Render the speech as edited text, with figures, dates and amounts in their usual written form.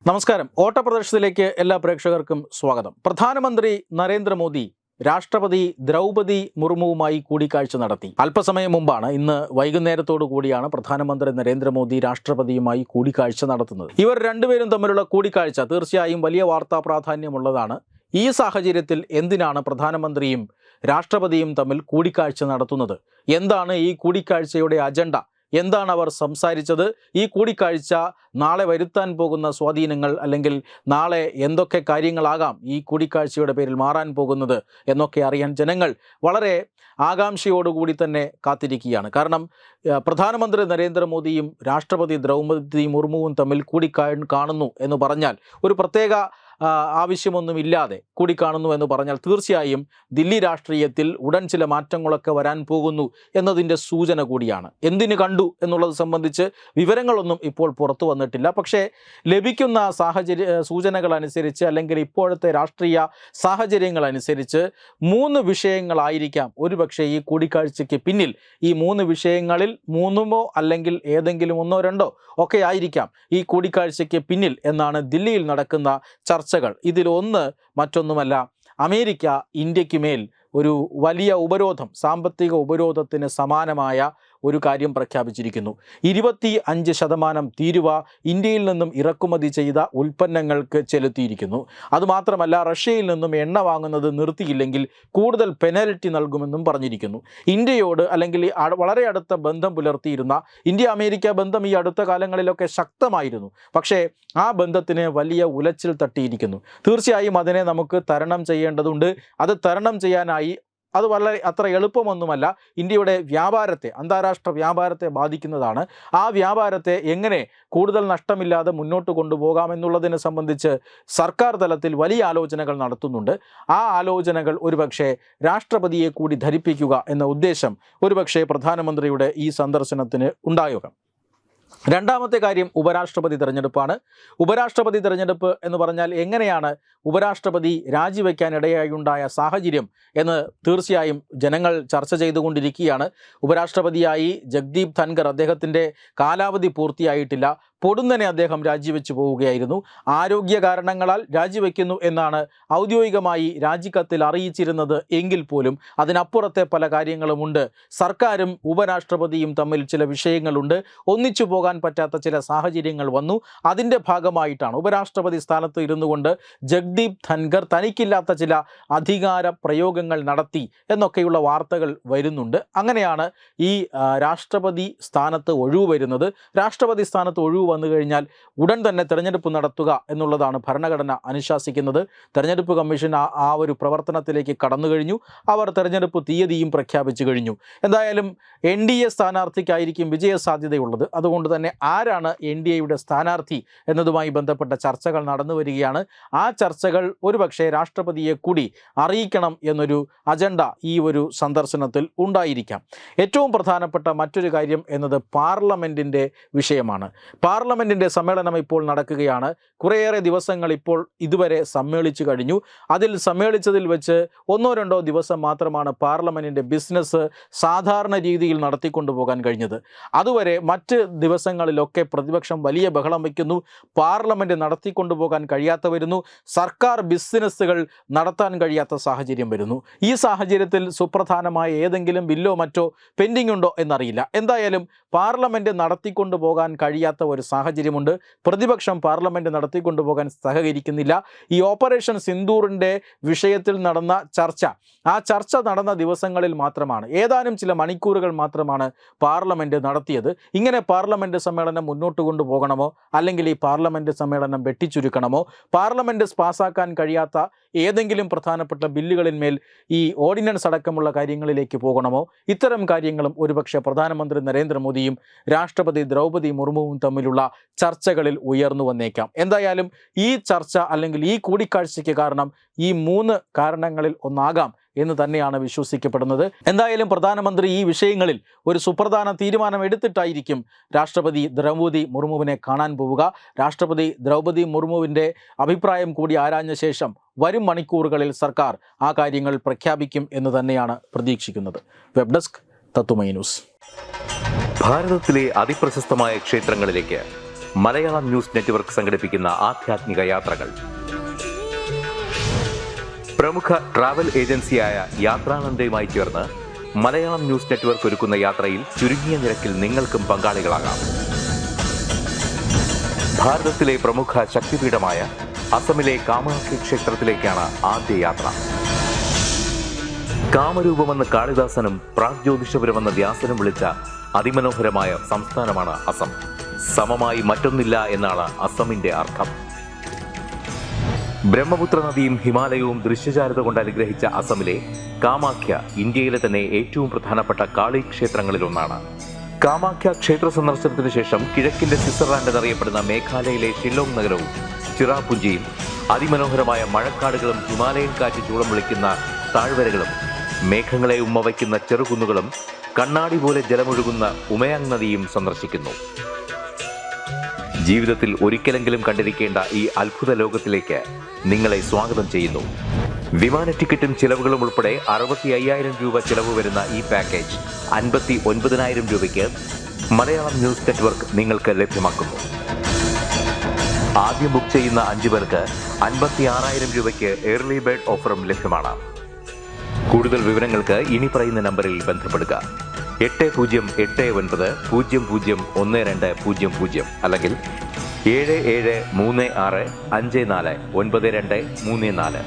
നമസ്കാരം. ഓട്ടപ്രദർശനത്തിലേക്ക് എല്ലാ പ്രേക്ഷകർക്കും സ്വാഗതം. പ്രധാനമന്ത്രി നരേന്ദ്രമോദി രാഷ്ട്രപതി ദ്രൗപദി മുർമുവുമായി കൂടിക്കാഴ്ച നടത്തി. അല്പസമയം മുമ്പാണ്, ഇന്ന് വൈകുന്നേരത്തോടു കൂടിയാണ് പ്രധാനമന്ത്രി നരേന്ദ്രമോദി രാഷ്ട്രപതിയുമായി കൂടിക്കാഴ്ച നടത്തുന്നത്. ഇവർ രണ്ടുപേരും തമ്മിലുള്ള കൂടിക്കാഴ്ച തീർച്ചയായും വലിയ വാർത്താ പ്രാധാന്യമുള്ളതാണ്. ഈ സാഹചര്യത്തിൽ എന്തിനാണ് പ്രധാനമന്ത്രിയും രാഷ്ട്രപതിയും തമ്മിൽ കൂടിക്കാഴ്ച നടത്തുന്നത്? എന്താണ് ഈ കൂടിക്കാഴ്ചയുടെ അജണ്ട? എന്താണ് അവർ സംസാരിച്ചത്? ഈ കൂടിക്കാഴ്ച നാളെ വരുത്താൻ പോകുന്ന സ്വാധീനങ്ങൾ, അല്ലെങ്കിൽ നാളെ എന്തൊക്കെ കാര്യങ്ങളാകാം ഈ കൂടിക്കാഴ്ചയുടെ പേരിൽ മാറാൻ പോകുന്നത് എന്നൊക്കെ അറിയാൻ ജനങ്ങൾ വളരെ ആകാംക്ഷയോടുകൂടി തന്നെ കാത്തിരിക്കുകയാണ്. കാരണം പ്രധാനമന്ത്രി നരേന്ദ്രമോദിയും രാഷ്ട്രപതി ദ്രൗപദി മുർമുവും തമ്മിൽ കാണുന്നു എന്ന് പറഞ്ഞാൽ, ഒരു പ്രത്യേക ആവശ്യമൊന്നുമില്ലാതെ കൂടിക്കാണുന്നു എന്ന് പറഞ്ഞാൽ തീർച്ചയായും ദില്ലി രാഷ്ട്രീയത്തിൽ ഉടൻ ചില മാറ്റങ്ങളൊക്കെ വരാൻ പോകുന്നു എന്നതിൻ്റെ സൂചന കൂടിയാണ്. എന്തിനു കണ്ടു എന്നുള്ളത് സംബന്ധിച്ച് വിവരങ്ങളൊന്നും ഇപ്പോൾ പുറത്തു വന്നിട്ടില്ല. പക്ഷേ ലഭിക്കുന്ന സൂചനകൾ അനുസരിച്ച്, അല്ലെങ്കിൽ ഇപ്പോഴത്തെ രാഷ്ട്രീയ സാഹചര്യങ്ങൾ അനുസരിച്ച് 3 വിഷയങ്ങളായിരിക്കാം ഒരുപക്ഷെ ഈ കൂടിക്കാഴ്ചയ്ക്ക് പിന്നിൽ. ഈ 3 വിഷയങ്ങളിൽ 3 അല്ലെങ്കിൽ ഏതെങ്കിലും 1 2 ഒക്കെ ആയിരിക്കാം ഈ കൂടിക്കാഴ്ചയ്ക്ക് പിന്നിൽ എന്നാണ് ദില്ലിയിൽ നടക്കുന്ന ചർച്ചകൾ. ഇതിലൊന്ന് മറ്റൊന്നുമല്ല, അമേരിക്ക ഇന്ത്യക്ക് മേൽ ഒരു വലിയ ഉപരോധം, സാമ്പത്തിക ഉപരോധത്തിന് സമാനമായ ഒരു കാര്യം പ്രഖ്യാപിച്ചിരിക്കുന്നു. 25% തീരുവ ഇന്ത്യയിൽ നിന്നും ഇറക്കുമതി ചെയ്ത ഉൽപ്പന്നങ്ങൾക്ക് ചെലുത്തിയിരിക്കുന്നു. അതുമാത്രമല്ല, റഷ്യയിൽ നിന്നും എണ്ണ വാങ്ങുന്നത് നിർത്തിയില്ലെങ്കിൽ കൂടുതൽ പെനൽറ്റി നൽകുമെന്നും പറഞ്ഞിരിക്കുന്നു. ഇന്ത്യയോട്, അല്ലെങ്കിൽ വളരെ അടുത്ത ബന്ധം പുലർത്തിയിരുന്ന ഇന്ത്യ അമേരിക്ക ബന്ധം ഈ അടുത്ത കാലങ്ങളിലൊക്കെ ശക്തമായിരുന്നു. പക്ഷേ ആ ബന്ധത്തിന് വലിയ ഉലച്ചിൽ തട്ടിയിരിക്കുന്നു. തീർച്ചയായും അതിനെ നമുക്ക് തരണം ചെയ്യേണ്ടതുണ്ട്. അത് തരണം ചെയ്യാനായി അത് അത്ര എളുപ്പമൊന്നുമല്ല. ഇന്ത്യയുടെ വ്യാപാരത്തെ, അന്താരാഷ്ട്ര വ്യാപാരത്തെ ബാധിക്കുന്നതാണ്. ആ വ്യാപാരത്തെ എങ്ങനെ കൂടുതൽ നഷ്ടമില്ലാതെ മുന്നോട്ട് കൊണ്ടുപോകാമെന്നുള്ളതിനെ സംബന്ധിച്ച് സർക്കാർ തലത്തിൽ വലിയ ആലോചനകൾ നടത്തുന്നുണ്ട്. ആ ആലോചനകൾ ഒരുപക്ഷെ രാഷ്ട്രപതിയെ കൂടി ധരിപ്പിക്കുക എന്ന ഉദ്ദേശം ഒരുപക്ഷെ പ്രധാനമന്ത്രിയുടെ ഈ സന്ദർശനത്തിന് ഉണ്ടായേക്കാം. രണ്ടാമത്തെ കാര്യം ഉപരാഷ്ട്രപതി തിരഞ്ഞെടുപ്പാണ്. ഉപരാഷ്ട്രപതി തിരഞ്ഞെടുപ്പ് എന്ന് പറഞ്ഞാൽ എങ്ങനെയാണ് ഉപരാഷ്ട്രപതി രാജിവെക്കാനിടയായുണ്ടായ സാഹചര്യം എന്ന് തീർച്ചയായും ജനങ്ങൾ ചർച്ച ചെയ്തുകൊണ്ടിരിക്കുകയാണ്. ഉപരാഷ്ട്രപതിയായി ജഗ്ദീപ് ധൻഖർ, അദ്ദേഹത്തിൻ്റെ കാലാവധി പൂർത്തിയായിട്ടില്ല. പൊടുന്നനെ അദ്ദേഹം രാജിവെച്ചു പോവുകയായിരുന്നു. ആരോഗ്യ കാരണങ്ങളാൽ രാജിവെക്കുന്നു എന്നാണ് ഔദ്യോഗികമായി രാജിക്കത്തിൽ അറിയിച്ചിരുന്നത് എങ്കിൽ പോലും അതിനപ്പുറത്തെ പല കാര്യങ്ങളുമുണ്ട്. സർക്കാരും ഉപരാഷ്ട്രപതിയും തമ്മിൽ ചില വിഷയങ്ങളുണ്ട്. ഒന്നിച്ചു പോകാൻ പറ്റാത്ത ചില സാഹചര്യങ്ങൾ വന്നു. അതിൻ്റെ ഭാഗമായിട്ടാണ് ഉപരാഷ്ട്രപതി സ്ഥാനത്ത് ഇരുന്നു കൊണ്ട് ജഗ്ദീപ് ധൻഖർ തനിക്കില്ലാത്ത ചില അധികാര പ്രയോഗങ്ങൾ നടത്തി എന്നൊക്കെയുള്ള വാർത്തകൾ വരുന്നുണ്ട്. അങ്ങനെയാണ് ഈ രാഷ്ട്രപതി സ്ഥാനത്ത് ഒഴിവ് വരുന്നത്. രാഷ്ട്രപതി സ്ഥാനത്ത് ഒഴിവ് വന്നു കഴിഞ്ഞാൽ ഉടൻ തന്നെ തെരഞ്ഞെടുപ്പ് നടത്തുക എന്നുള്ളതാണ് ഭരണഘടന അനുശാസിക്കുന്നത്. തെരഞ്ഞെടുപ്പ് കമ്മീഷൻ ആ ഒരു പ്രവർത്തനത്തിലേക്ക് കടന്നു കഴിഞ്ഞു. അവർ തെരഞ്ഞെടുപ്പ് തീയതിയും പ്രഖ്യാപിച്ചു കഴിഞ്ഞു. എന്തായാലും NDA സ്ഥാനാർത്ഥിക്കായിരിക്കും വിജയ സാധ്യതയുള്ളത്. അതുകൊണ്ട് തന്നെ ആരാണ് NDAയുടെ സ്ഥാനാർത്ഥി എന്നതുമായി ബന്ധപ്പെട്ട ചർച്ചകൾ നടന്നു വരികയാണ്. ആ ചർച്ചകൾ ഒരുപക്ഷെ രാഷ്ട്രപതിയെ കൂടി അറിയിക്കണം എന്നൊരു അജണ്ട ഈ ഒരു സന്ദർശനത്തിൽ ഉണ്ടായിരിക്കാം. ഏറ്റവും പ്രധാനപ്പെട്ട മറ്റൊരു കാര്യം എന്നത് പാർലമെൻറ്റിൻ്റെ വിഷയമാണ്. പാർലമെൻറ്റിൻ്റെ സമ്മേളനം ഇപ്പോൾ നടക്കുകയാണ്. കുറേയേറെ ദിവസങ്ങൾ ഇപ്പോൾ ഇതുവരെ സമ്മേളിച്ചു കഴിഞ്ഞു. സമ്മേളിച്ചതിൽ വെച്ച് 1 2 ദിവസം മാത്രമാണ് പാർലമെൻറ്റിൻ്റെ ബിസിനസ് സാധാരണ രീതിയിൽ നടത്തിക്കൊണ്ടുപോകാൻ കഴിഞ്ഞത്. അതുവരെ മറ്റ് ദിവസങ്ങളിലൊക്കെ പ്രതിപക്ഷം വലിയ ബഹളം വയ്ക്കുന്നു. പാർലമെൻറ്റ് നടത്തിക്കൊണ്ടുപോകാൻ കഴിയാത്ത വരുന്നു. സർക്കാർ ബിസിനസ്സുകൾ നടത്താൻ കഴിയാത്ത സാഹചര്യം വരുന്നു. ഈ സാഹചര്യത്തിൽ സുപ്രധാനമായ ഏതെങ്കിലും ബില്ലോ മറ്റോ പെൻഡിംഗ് ഉണ്ടോ എന്നറിയില്ല. എന്തായാലും പാർലമെൻറ്റ് നടത്തിക്കൊണ്ടുപോകാൻ കഴിയാത്ത ഒരു സാഹചര്യമുണ്ട്. പ്രതിപക്ഷം പാർലമെൻറ്റ് നടത്തിക്കൊണ്ടുപോകാൻ സഹകരിക്കുന്നില്ല. ഈ ഓപ്പറേഷൻ സിന്ദൂറിൻ്റെ വിഷയത്തിൽ നടന്ന ആ ചർച്ച നടന്ന ദിവസങ്ങളിൽ മാത്രമാണ്, ഏതാനും ചില മണിക്കൂറുകൾ മാത്രമാണ് പാർലമെൻറ്റ് നടത്തിയത്. ഇങ്ങനെ പാർലമെൻറ്റ് സമ്മേളനം മുന്നോട്ട് കൊണ്ടുപോകണമോ, അല്ലെങ്കിൽ ഈ പാർലമെൻറ്റ് സമ്മേളനം വെട്ടിച്ചുരുക്കണമോ, പാർലമെൻറ്റ് പാസ്സാക്കാൻ കഴിയാത്ത ഏതെങ്കിലും പ്രധാനപ്പെട്ട ബില്ലുകളിന്മേൽ ഈ ഓർഡിനൻസ് അടക്കമുള്ള കാര്യങ്ങളിലേക്ക് പോകണമോ, ഇത്തരം കാര്യങ്ങളും ഒരുപക്ഷെ പ്രധാനമന്ത്രി നരേന്ദ്രമോദിയും രാഷ്ട്രപതി ദ്രൗപദി മുർമുവും തമ്മിലുള്ള ചർച്ചകളിൽ ഉയർന്നു വന്നേക്കാം. എന്തായാലും ഈ ചർച്ച, അല്ലെങ്കിൽ ഈ കൂടിക്കാഴ്ചയ്ക്ക് കാരണം ഈ 3 കാരണങ്ങളിൽ ഒന്നാകാം എന്ന് തന്നെയാണ് വിശ്വസിക്കപ്പെടുന്നത്. എന്തായാലും പ്രധാനമന്ത്രി ഈ വിഷയങ്ങളിൽ ഒരു സുപ്രധാന തീരുമാനം എടുത്തിട്ടായിരിക്കും രാഷ്ട്രപതി ദ്രൗപദി മുർമുവിനെ കാണാൻ പോവുക. രാഷ്ട്രപതി ദ്രൗപദി മുർമുവിൻ്റെ അഭിപ്രായം കൂടി ആരാഞ്ഞ ശേഷം വരും മണിക്കൂറുകളിൽ സർക്കാർ ആ കാര്യങ്ങൾ പ്രഖ്യാപിക്കും എന്ന് തന്നെയാണ് പ്രതീക്ഷിക്കുന്നത്. വെബ് ഡെസ്ക് തത്തുമൈ ന്യൂസ്. ഭാരതത്തിലെ അതിപ്രശസ്തമായ ക്ഷേത്രങ്ങളിലേക്ക് മലയാളം ന്യൂസ് നെറ്റ്വർക്ക് സംഘടിപ്പിക്കുന്ന ആധ്യാത്മിക യാത്രകൾ. പ്രമുഖ ട്രാവൽ ഏജൻസിയായ യാത്രാനന്ദയുമായി ചേർന്ന് മലയാളം ന്യൂസ് നെറ്റ്വർക്ക് ഒരുക്കുന്ന യാത്രയിൽ ചുരുങ്ങിയ നിരക്കിൽ നിങ്ങൾക്കും പങ്കാളികളാകാം. ഭാരതത്തിലെ പ്രമുഖ ശക്തിപീഠമായ അസമിലെ കാമാഖ്യ ക്ഷേത്രത്തിലേക്കാണ് ആദ്യ യാത്ര. കാമരൂപമെന്ന് കാളിദാസനും പ്രാഗ്ജ്യോതിഷപുരമെന്ന വ്യാസനും വിളിച്ച അതിമനോഹരമായ സംസ്ഥാനമാണ് അസം. സമമായി മറ്റൊന്നില്ല എന്നാണ് അസമിന്റെ അർത്ഥം. ബ്രഹ്മപുത്ര നദിയും ഹിമാലയവും ദൃശ്യചാരുത കൊണ്ട് അനുഗ്രഹിച്ച അസമിലെ കാമാഖ്യ ഇന്ത്യയിലെ തന്നെ ഏറ്റവും പ്രധാനപ്പെട്ട കാളി ക്ഷേത്രങ്ങളിലൊന്നാണ്. കാമാഖ്യ ക്ഷേത്ര സന്ദർശനത്തിന് ശേഷം കിഴക്കിന്റെ സ്വിറ്റ്സർലാൻഡ് എന്നറിയപ്പെടുന്ന മേഘാലയയിലെ ഷില്ലോങ് നഗരവും ചിറാപുഞ്ചിയും അതിമനോഹരമായ മഴക്കാടുകളും ഹിമാലയൻ കാറ്റ് ചൂളം വിളിക്കുന്ന താഴ്വരകളും മേഘങ്ങളെ ഉമ്മവയ്ക്കുന്ന ചെറുകുന്നുകളും കണ്ണാടി പോലെ ജലമൊഴുകുന്ന ഉമയാങ് നദിയും സന്ദർശിക്കുന്നു. ജീവിതത്തിൽ ഒരിക്കലെങ്കിലും കണ്ടിരിക്കേണ്ട ഈ അത്ഭുത ലോകത്തിലേക്ക് നിങ്ങളെ സ്വാഗതം ചെയ്യുന്നു. വിമാന ടിക്കറ്റും ചിലവുകളും ഉൾപ്പെടെ 65,000 രൂപ ചിലവ് വരുന്ന ഈ പാക്കേജ് 59,000 രൂപയ്ക്ക് മലയാളം ന്യൂസ് നെറ്റ്വർക്ക് നിങ്ങൾക്ക് ലഭ്യമാക്കുന്നു. ആദ്യം ബുക്ക് ചെയ്യുന്ന 5 പേർക്ക് 56,000 രൂപയ്ക്ക് ഏർലി ബേർഡ് ഓഫറും ലഭ്യമാണ്. കൂടുതൽ വിവരങ്ങൾക്ക് ഇനി പറയുന്ന നമ്പറിൽ ബന്ധപ്പെടുക. 8089001200 അല്ലെങ്കിൽ 7736549234.